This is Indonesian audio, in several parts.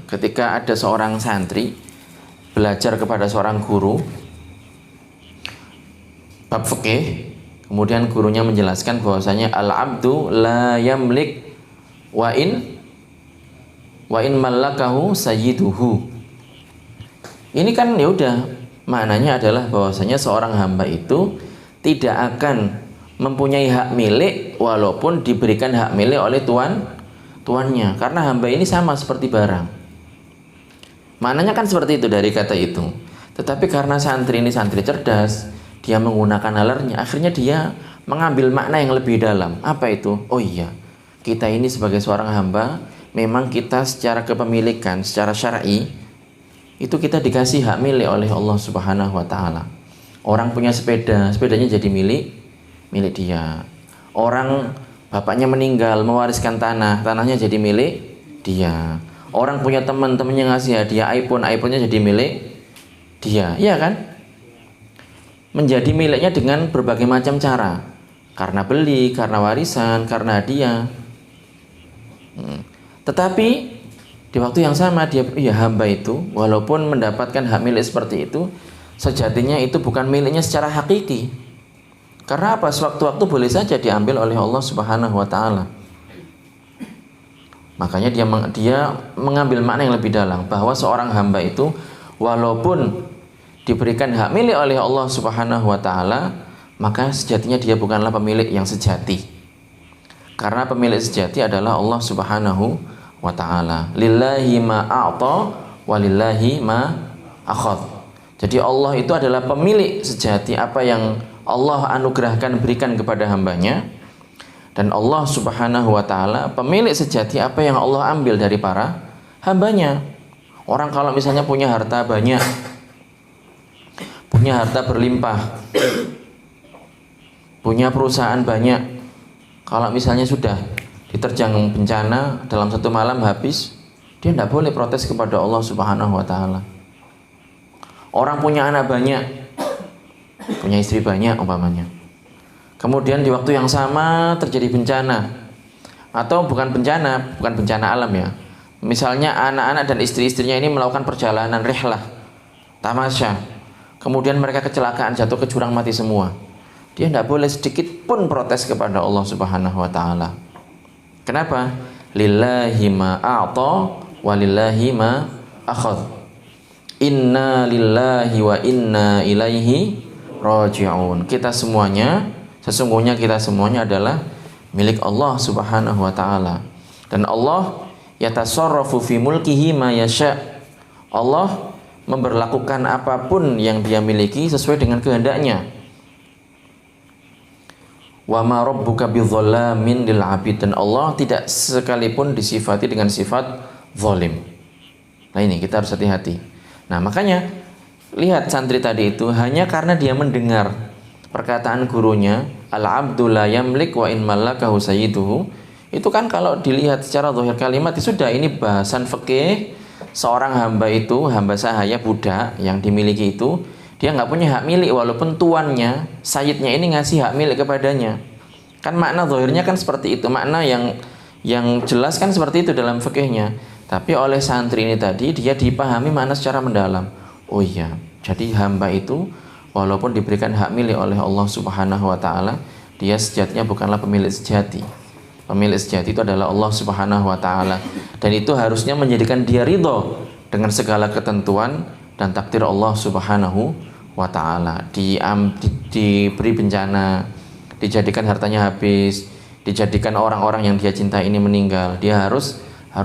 ketika ada seorang santri belajar kepada seorang guru bab fikih, kemudian gurunya menjelaskan bahwasanya al-abdu la yamlik wa in mallakahu sayyiduhu. Ini kan ya udah, maknanya adalah bahwasanya seorang hamba itu tidak akan mempunyai hak milik walaupun diberikan hak milik oleh tuannya, karena hamba ini sama seperti barang. Maknanya kan seperti itu dari kata itu. Tetapi karena santri ini santri cerdas, dia menggunakan nalarnya, akhirnya dia mengambil makna yang lebih dalam. Apa itu? Oh iya, kita ini sebagai seorang hamba, memang kita secara kepemilikan, secara syar'i, itu kita dikasih hak milik oleh Allah Subhanahu wa Ta'ala. Orang punya sepeda, sepedanya jadi milik dia. Orang bapaknya meninggal, mewariskan tanah, tanahnya jadi milik dia. Orang punya teman, temannya ngasih hadiah iPhone, iPhone-nya jadi milik dia. Iya kan? Menjadi miliknya dengan berbagai macam cara. Karena beli, karena warisan, karena hadiah. Tetapi di waktu yang sama dia, ya hamba itu walaupun mendapatkan hak milik seperti itu, sejatinya itu bukan miliknya secara hakiki. Karena apa? Sewaktu-waktu boleh saja diambil oleh Allah Subhanahu wa Ta'ala. Makanya dia mengambil makna yang lebih dalam, bahwa seorang hamba itu walaupun diberikan hak milik oleh Allah Subhanahu wa Ta'ala, maka sejatinya dia bukanlah pemilik yang sejati. Karena pemilik sejati adalah Allah Subhanahu wa Ta'ala. Lillahi ma a'ta wa lillahi ma akhadh. Jadi Allah itu adalah pemilik sejati, apa yang Allah anugerahkan, berikan kepada hambanya. Dan Allah Subhanahu wa Ta'ala pemilik sejati apa yang Allah ambil dari para hambanya. Orang kalau misalnya punya harta banyak, punya harta berlimpah, punya perusahaan banyak, kalau misalnya sudah diterjang bencana dalam satu malam habis, dia tidak boleh protes kepada Allah Subhanahu wa Ta'ala. Orang punya anak banyak, punya istri banyak umpamanya, kemudian di waktu yang sama terjadi bencana, atau bukan bencana alam ya, misalnya anak-anak dan istri-istrinya ini melakukan perjalanan rihlah, tamasya, kemudian mereka kecelakaan, jatuh ke jurang, mati semua. Dia tidak boleh sedikit pun protes kepada Allah Subhanahu wa Ta'ala. Kenapa? Lillahi ma a'ta wa lillahi ma akhadh. Inna lillahi wa inna ilaihi raji'un. Sesungguhnya kita semuanya adalah milik Allah Subhanahu wa Ta'ala. Dan Allah yatasarrafu fi mulkihi ma yasha'. Allah memberlakukan apapun yang dia miliki sesuai dengan kehendaknya. Wa ma rabbuka bidzallamin lil 'abid. Dan Allah tidak sekalipun disifati dengan sifat zalim. Nah ini kita harus hati-hati. Nah makanya lihat santri tadi itu, hanya karena dia mendengar perkataan gurunya, al-'abdu la yamlik wa in mallakahu sayyiduhu, itu kan kalau dilihat secara zahir kalimat itu sudah, ini bahasan fikih. Seorang hamba itu, hamba sahaya, budak yang dimiliki itu, dia nggak punya hak milik walaupun tuannya, sayyidnya ini ngasih hak milik kepadanya. Kan makna zahirnya kan seperti itu, makna yang jelas kan seperti itu dalam fikihnya. Tapi oleh santri ini tadi, dia dipahami makna secara mendalam. Oh iya, jadi hamba itu walaupun diberikan hak milik oleh Allah Subhanahu wa Ta'ala, dia sejatinya bukanlah pemilik sejati. Pemilik sejati itu adalah Allah Subhanahu wa Ta'ala. Dan itu harusnya menjadikan dia ridho dengan segala ketentuan dan takdir Allah Subhanahu wa Ta'ala. Diberi bencana, dijadikan hartanya habis, dijadikan orang-orang yang dia cintai ini meninggal, dia harus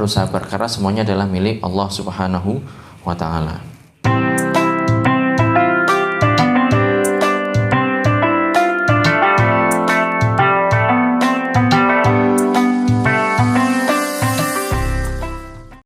sabar karena semuanya adalah milik Allah Subhanahu wa Ta'ala.